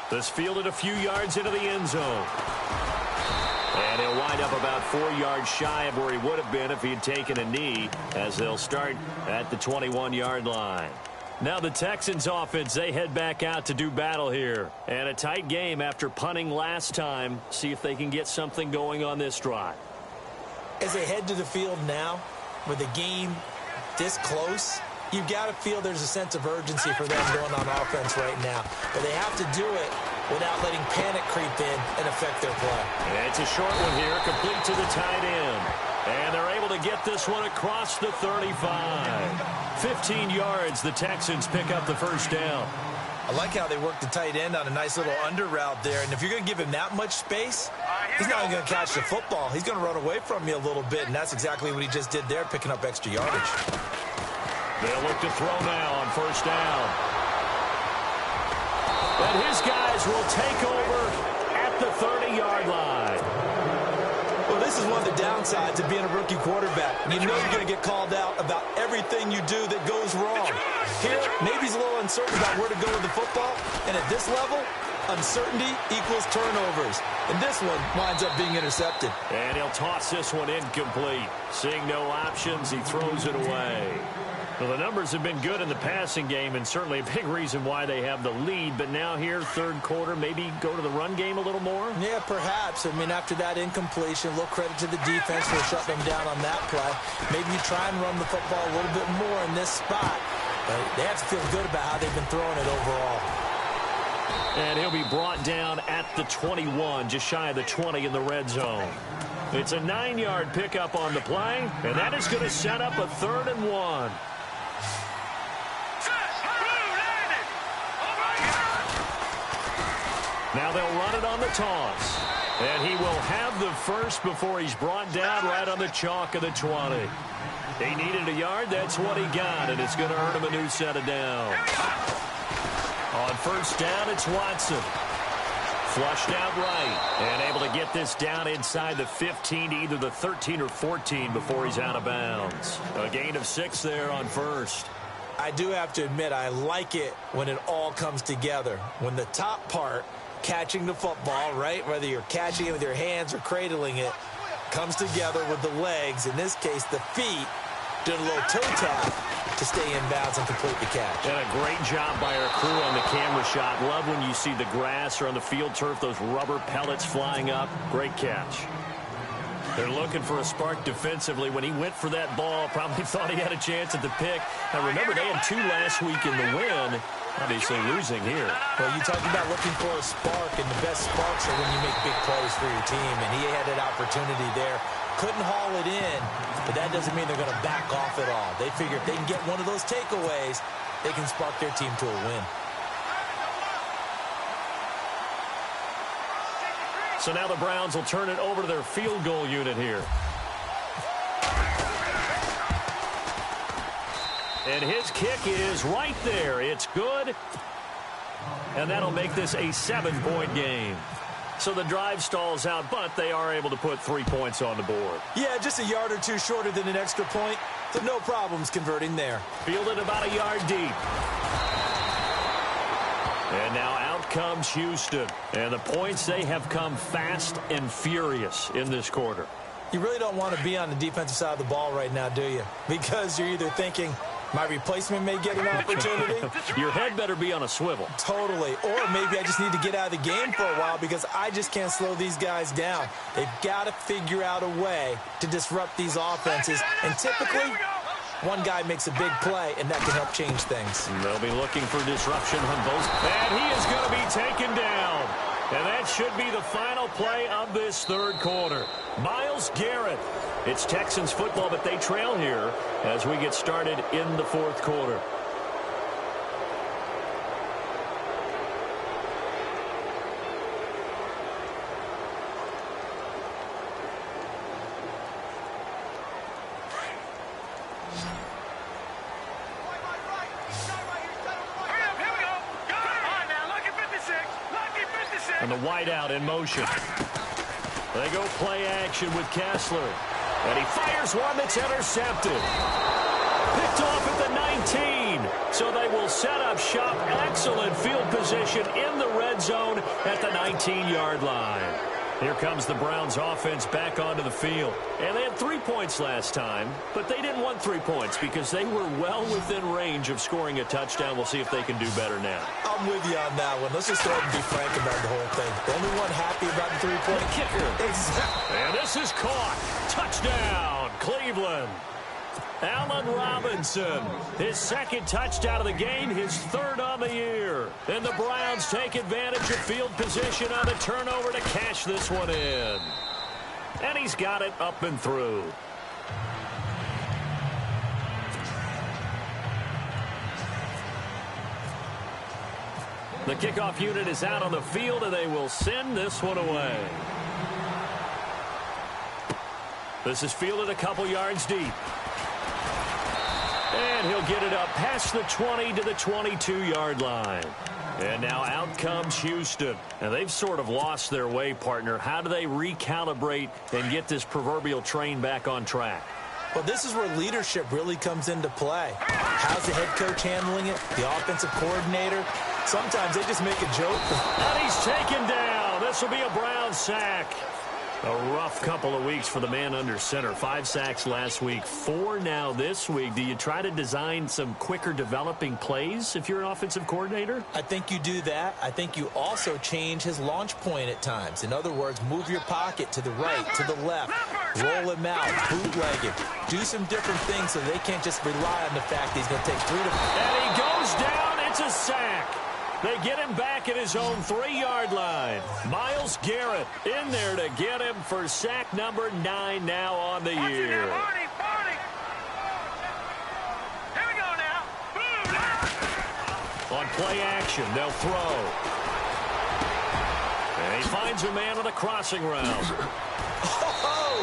S2: This fielded a few yards into the end zone. And he'll wind up about 4 yards shy of where he would have been if he had taken a knee, as they'll start at the 21-yard line. Now the Texans offense, they head back out to do battle here. And a tight game after punting last time. See if they can get something going on this drive.
S3: As they head to the field now, with the game this close, you've got to feel there's a sense of urgency for them going on offense right now. But they have to do it without letting panic creep in and affect their play.
S2: And it's a short one here, complete to the tight end. And they're able to get this one across the 35. 15 yards, the Texans pick up the first down.
S3: I like how they work the tight end on a nice little under route there. And if you're going to give him that much space, he's not going to catch the football. He's going to run away from you a little bit, and that's exactly what he just did there, picking up extra yardage.
S2: They'll look to throw now on first down. And his guys will take over at the 30-yard line.
S3: Well, this is one of the downsides of being a rookie quarterback. You know you're going to get called out about everything you do that goes wrong. Here, maybe he's a little uncertain about where to go with the football. And at this level, uncertainty equals turnovers. And this one winds up being intercepted.
S2: And he'll toss this one incomplete. Seeing no options, he throws it away. Well, the numbers have been good in the passing game, and certainly a big reason why they have the lead. But now here, third quarter, maybe go to the run game a little more?
S3: Yeah, perhaps. I mean, after that incompletion, a little credit to the defense for shutting them down on that play. Maybe you try and run the football a little bit more in this spot. But they have to feel good about how they've been throwing it overall.
S2: And he'll be brought down at the 21, just shy of the 20 in the red zone. It's a 9-yard pickup on the play, and that is going to set up a 3rd and 1. Now they'll run it on the toss. And he will have the first before he's brought down right on the chalk of the 20. He needed a yard. That's what he got, and it's going to earn him a new set of downs. On first down, it's Watson. Flushed out right and able to get this down inside the 15 to either the 13 or 14 before he's out of bounds. A gain of 6 there on first.
S3: I do have to admit, I like it when it all comes together. When the top part, catching the football, right, whether you're catching it with your hands or cradling it, comes together with the legs, in this case the feet, doing a little toe tap to stay in bounds and complete the catch.
S2: And a great job by our crew on the camera shot. Love when you see the grass or on the field turf, those rubber pellets flying up. Great catch. They're looking for a spark defensively. When he went for that ball, probably thought he had a chance at the pick. Now remember, they had 2 last week in the win. Obviously losing here.
S3: Well, you talk about looking for a spark, and the best sparks are when you make big plays for your team, and he had that opportunity there. Couldn't haul it in, but that doesn't mean they're going to back off at all. They figure if they can get one of those takeaways, they can spark their team to a win.
S2: So now the Browns will turn it over to their field goal unit here. And his kick is right there. It's good. And that'll make this a 7-point game. So the drive stalls out, but they are able to put 3 points on the board.
S3: Yeah, just a yard or two shorter than an extra point. So no problems converting there.
S2: Fielded about a yard deep. And now out comes Houston. And the points, they have come fast and furious in this quarter.
S3: You really don't want to be on the defensive side of the ball right now, do you? Because you're either thinking, my replacement may get an opportunity.
S2: Your head better be on a swivel.
S3: Totally. Or maybe I just need to get out of the game for a while because I just can't slow these guys down. They've got to figure out a way to disrupt these offenses. And typically, one guy makes a big play, and that can help change things.
S2: They'll be looking for disruption on both. And he is going to be taken down. And that should be the final play of this third quarter. Myles Garrett. It's Texans football, but they trail here as we get started in the fourth quarter. And the wideout in motion. They go play action with Kessler. And he fires one that's intercepted. Picked off at the 19. So they will set up shop. Excellent field position in the red zone at the 19-yard line. Here comes the Browns offense back onto the field. And they had 3 points last time, but they didn't want 3 points because they were well within range of scoring a touchdown. We'll see if they can do better now.
S3: I'm with you on that one. Let's just go ahead and be frank about the whole thing. The only one happy about the three-point
S2: kicker.
S3: Exactly.
S2: And this is caught. Touchdown, Cleveland. Allen Robinson, his second touchdown of the game, his third on the year. And the Browns take advantage of field position on a turnover to cash this one in. And he's got it up and through. The kickoff unit is out on the field, and they will send this one away. This is fielded a couple yards deep. And he'll get it up past the 20 to the 22-yard line. And now out comes Houston. And they've sort of lost their way, partner. How do they recalibrate and get this proverbial train back on track?
S3: Well, this is where leadership really comes into play. How's the head coach handling it? The offensive coordinator? Sometimes they just make a joke.
S2: And he's taken down. This will be a Browns sack. A rough couple of weeks for the man under center. 5 sacks last week, 4 now this week. Do you try to design some quicker developing plays if you're an offensive coordinator?
S3: I think you do that. I think you also change his launch point at times. In other words, move your pocket to the right, to the left, roll him out, bootleg him. Do some different things so they can't just rely on the fact that he's going to take 3 to 4.
S2: And he goes down. It's a sack. They get him back at his own 3-yard line. Myles Garrett in there to get him for sack number 9 now on the year.
S4: Here we go now.
S2: On play action, they'll throw. And he finds a man on the crossing route.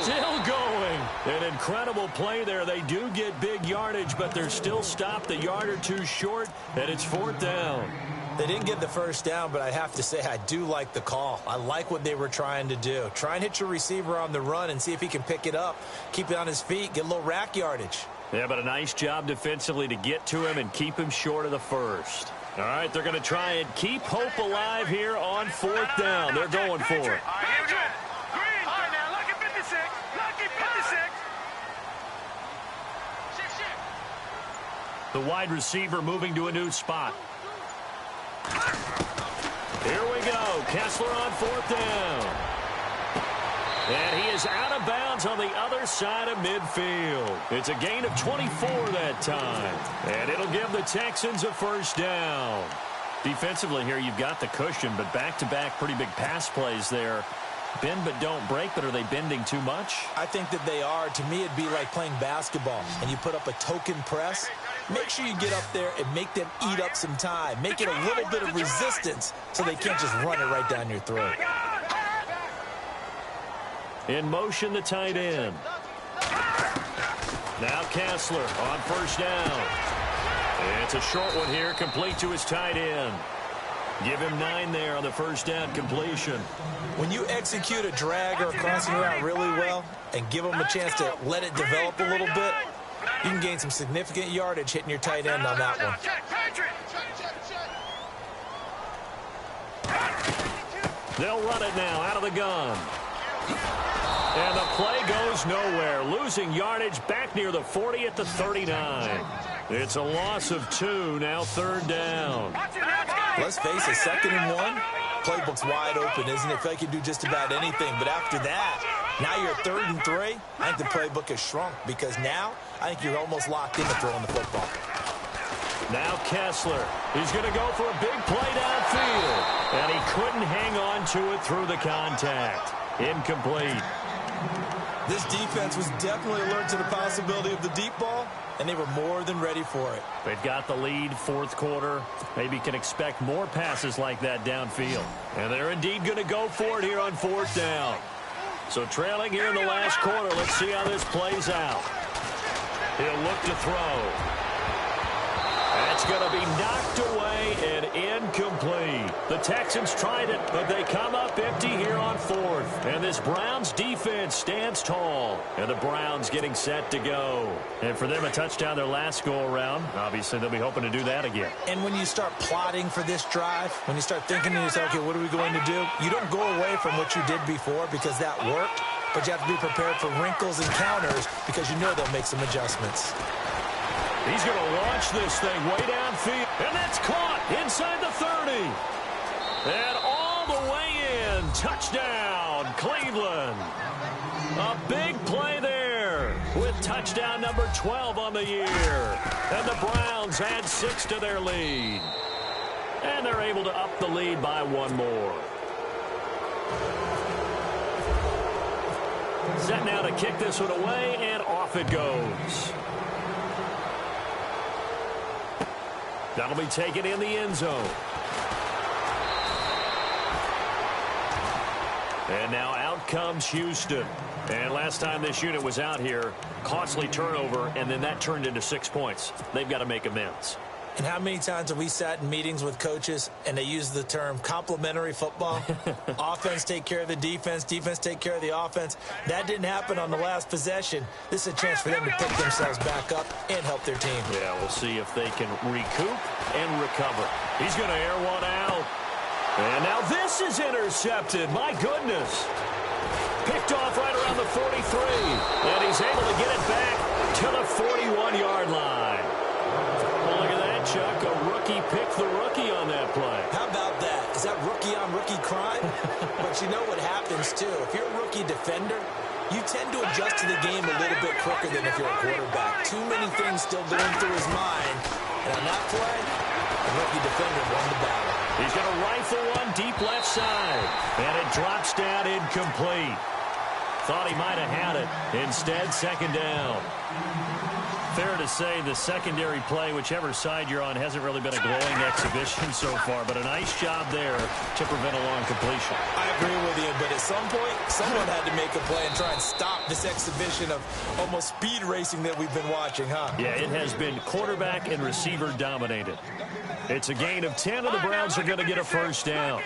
S2: Still going. An incredible play there. They do get big yardage, but they're still stopped a yard or two short, and it's 4th down.
S3: They didn't get the first down, but I have to say I do like the call. I like what they were trying to do. Try and hit your receiver on the run and see if he can pick it up, keep it on his feet, get a little rack yardage.
S2: Yeah, but a nice job defensively to get to him and keep him short of the first. All right, they're going to try and keep hope alive here on 4th down. They're going for it. The wide receiver moving to a new spot. Here we go. Kessler on 4th down. And he is out of bounds on the other side of midfield. It's a gain of 24 that time. And it'll give the Texans a first down. Defensively here, you've got the cushion, but back-to-back pretty big pass plays there. Bend but don't break, but are they bending too much?
S3: I think that they are. To me, it'd be like playing basketball, and you put up a token press. Make sure you get up there and make them eat up some time. Make it a little bit of resistance so they can't just run it right down your throat.
S2: In motion, the tight end. Now Kessler on first down. It's a short one here, complete to his tight end. Give him 9 there on the first down completion.
S3: When you execute a drag or a crossing route really well and give them a chance to let it develop a little bit, you can gain some significant yardage hitting your tight end on that one.
S2: They'll run it now out of the gun. And the play goes nowhere. Losing yardage back near the 40 at the 39. It's a loss of 2, now third down.
S3: Let's face it, 2nd and 1. Playbook's wide open, isn't it? I feel like you do just about anything. But after that, now you're 3rd and 3. I think the playbook has shrunk because now I think you're almost locked into throwing the football.
S2: Now Kessler. He's going to go for a big play downfield. And he couldn't hang on to it through the contact. Incomplete.
S3: This defense was definitely alert to the possibility of the deep ball, and they were more than ready for it.
S2: They've got the lead, 4th quarter. Maybe can expect more passes like that downfield. And they're indeed going to go for it here on 4th down. So trailing here in the last quarter, let's see how this plays out. He'll look to throw. That's going to be knocked away and incomplete. The Texans tried it, but they come up empty here on 4th. And this Browns defense stands tall. And the Browns getting set to go. And for them, a touchdown their last go-around. Obviously, they'll be hoping to do that again.
S3: And when you start plotting for this drive, when you start thinking to yourself, okay, what are we going to do? You don't go away from what you did before because that worked. But you have to be prepared for wrinkles and counters because you know they'll make some adjustments.
S2: He's going to launch this thing way downfield. And that's caught inside the 30. And all the way in. Touchdown, Cleveland. A big play there with touchdown number 12 on the year. And the Browns add 6 to their lead. And they're able to up the lead by 1 more. Set now to kick this one away, and off it goes. That'll be taken in the end zone. And now out comes Houston. And last time this unit was out here, costly turnover, and then that turned into 6 points. They've got to make amends.
S3: And how many times have we sat in meetings with coaches and they use the term complementary football? Offense take care of the defense, defense take care of the offense. That didn't happen on the last possession. This is a chance for them to pick themselves back up and help their team.
S2: Yeah, we'll see if they can recoup and recover. He's going to air one out. And now this is intercepted. My goodness. Picked off right around the 43. And he's able to get it back to the 41-yard line. Well, look at that, Chuck. A rookie picked the rookie on that play.
S3: How about that? Is that rookie-on-rookie crime? But you know what happens, too. If you're a rookie defender, you tend to adjust to the game a little bit quicker than if you're a quarterback. Too many things still going through his mind. And on that play, the rookie defender won the battle.
S2: He's going to rifle one deep left side. And it drops down incomplete. Thought he might have had it. Instead, second down. Fair to say the secondary play, whichever side you're on, hasn't really been a glowing exhibition so far, but a nice job there to prevent a long completion.
S3: I agree with you, but at some point, someone had to make a play and try and stop this exhibition of almost speed racing that we've been watching, huh?
S2: Yeah, it has been quarterback and receiver dominated. It's a gain of 10, and the Browns are going to get a first down.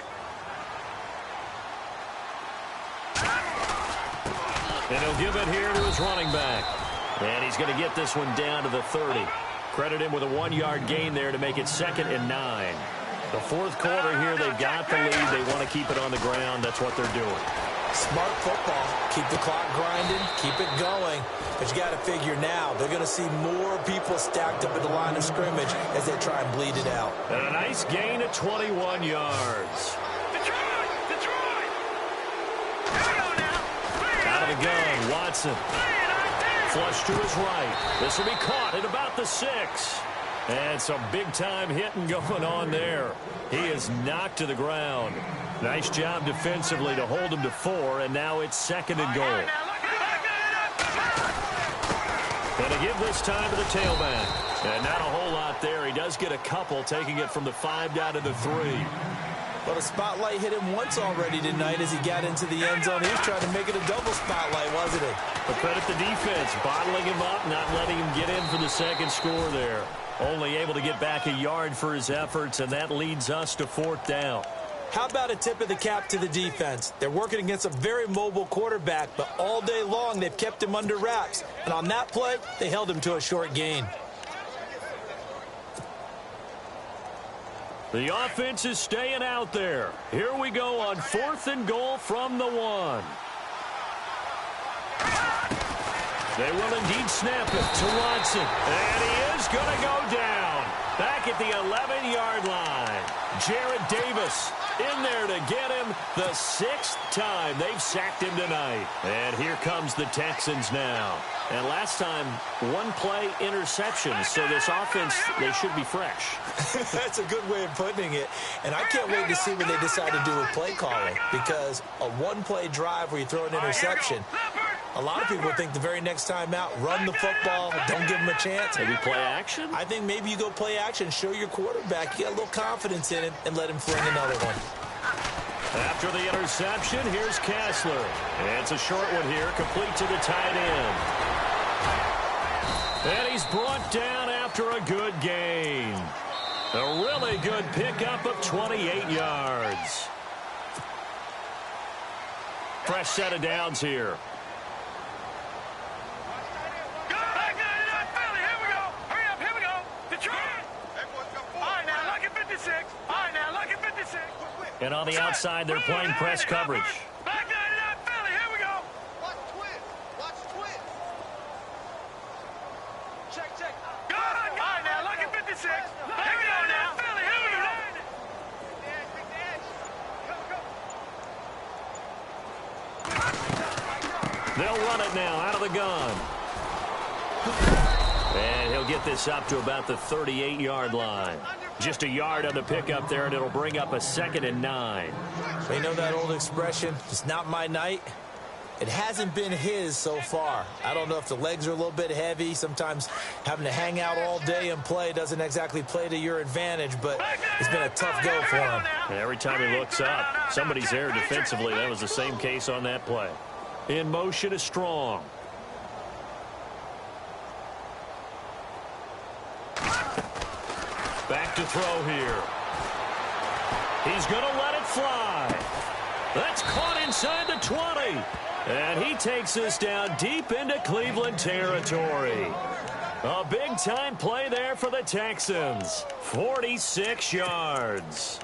S2: And he'll give it here to his running back. And he's going to get this one down to the 30. Credit him with a 1-yard gain there to make it 2nd and 9. The 4th quarter here, they've got the lead. They want to keep it on the ground. That's what they're doing.
S3: Smart football. Keep the clock grinding. Keep it going. But you got to figure now, they're going to see more people stacked up at the line of scrimmage as they try and bleed it out.
S2: And a nice gain of 21 yards. Out of the gun, Watson. Flush to his right. This will be caught at about the 6. And some big-time hitting going on there. He is knocked to the ground. Nice job defensively to hold him to 4, and now it's 2nd and goal. And to give this time to the tailback. And not a whole lot there. He does get a couple, taking it from the 5 down to the 3.
S3: Well, the spotlight hit him once already tonight as he got into the end zone. He was trying to make it a double spotlight, wasn't he?
S2: But credit the defense, bottling him up, not letting him get in for the second score there. Only able to get back a yard for his efforts, and that leads us to 4th down.
S3: How about a tip of the cap to the defense? They're working against a very mobile quarterback, but all day long they've kept him under wraps. And on that play, they held him to a short gain.
S2: The offense is staying out there. Here we go on 4th and goal from the 1. They will indeed snap it to Watson. And he is going to go down. Back at the 11-yard line. Jared Davis in there to get him the 6th time they've sacked him tonight. And here comes the Texans now. And last time, 1-play interception. So this offense, they should be fresh.
S3: That's a good way of putting it. And I can't wait to see what they decide to do with play calling. Because a 1-play drive where you throw an interception, a lot of people think the very next time out, run the football, don't give them a chance.
S2: Maybe play action?
S3: I think maybe you go play action, show your quarterback you got a little confidence in him, and let him fling another one.
S2: After the interception, here's Kessler. And it's a short one here, complete to the tight end. And he's brought down after a good gain. A really good pickup of 28 yards. Fresh set of downs here. And on the outside, they're playing press coverage.
S4: Back 99 Philly, here we go. Watch twist. Watch twist. Check. Good. All right, now, look at 56. Here we go now. Philly, here we go.
S2: They'll run it now out of the gun. And he'll get this up to about the 38-yard line. Just a yard on the pickup there, and it'll bring up a 2nd and 9.
S3: They know that old expression, it's not my night. It hasn't been his so far. I don't know if the legs are a little bit heavy. Sometimes having to hang out all day and play doesn't exactly play to your advantage, but it's been a tough go for him.
S2: And every time he looks up, somebody's there defensively. That was the same case on that play. In motion is Strong. Back to throw here. He's going to let it fly. That's caught inside the 20. And he takes this down deep into Cleveland territory. A big-time play there for the Texans. 46 yards.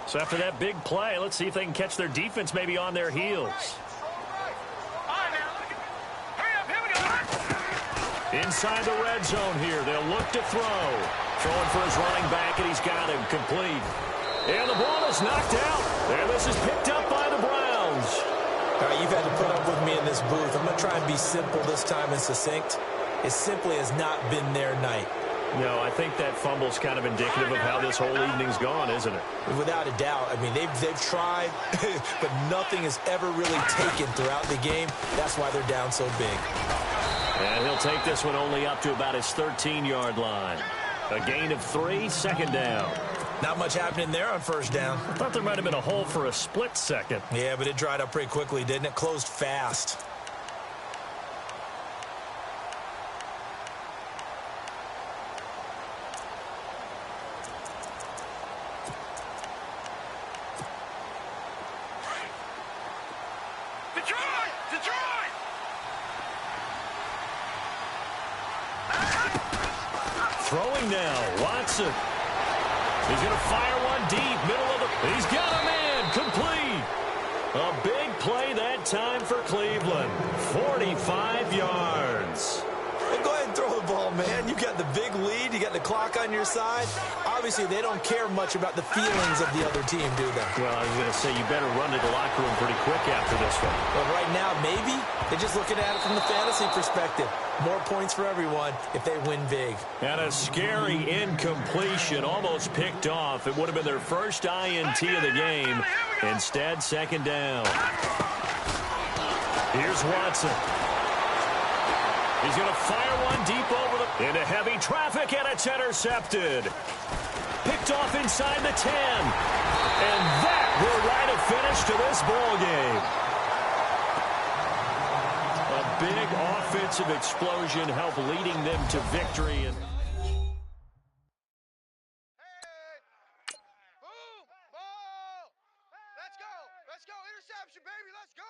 S2: So after that big play, let's see if they can catch their defense maybe on their heels. Inside the red zone here. They'll look to throw. Throwing for his running back, and he's got him complete. And the ball is knocked out. And this is picked up by the Browns.
S3: All right, you've had to put up with me in this booth. I'm going to try and be simple this time and succinct. It simply has not been their night.
S2: No, I think that fumble's kind of indicative of how this whole evening's gone, isn't it?
S3: Without a doubt. I mean, they've tried, but nothing has ever really taken throughout the game. That's why they're down so big.
S2: And he'll take this one only up to about his 13-yard line. A gain of 3, 2nd down.
S3: Not much happening there on 1st down.
S2: I thought there might have been a hole for a split second.
S3: Yeah, but it dried up pretty quickly, didn't it? Closed fast.
S4: Detroit!
S2: Throwing now, Watson. He's going to fire one deep, middle of the... He's got a man, complete. A big play that time for Cleveland. 45 yards.
S3: Well, go ahead and throw the ball, man. You got the big lead. You got the clock on your side. Obviously, they don't care much about the feelings of the other team, do they?
S2: Well, I was going to say, you better run to the locker room pretty quick after this one.
S3: But right now, maybe they're just looking at it from the fantasy perspective. More points for everyone if they win big.
S2: And a scary incompletion, almost picked off. It would have been their first INT of the game. Instead, 2nd down. Here's Watson. He's going to fire one deep over into heavy traffic, and it's intercepted. picked off inside the 10. And that will write a finish to this ball game. A big offensive explosion helped leading them to victory.
S4: Hey! Boom! Ball! Let's go! Let's go! Interception, baby! Let's go!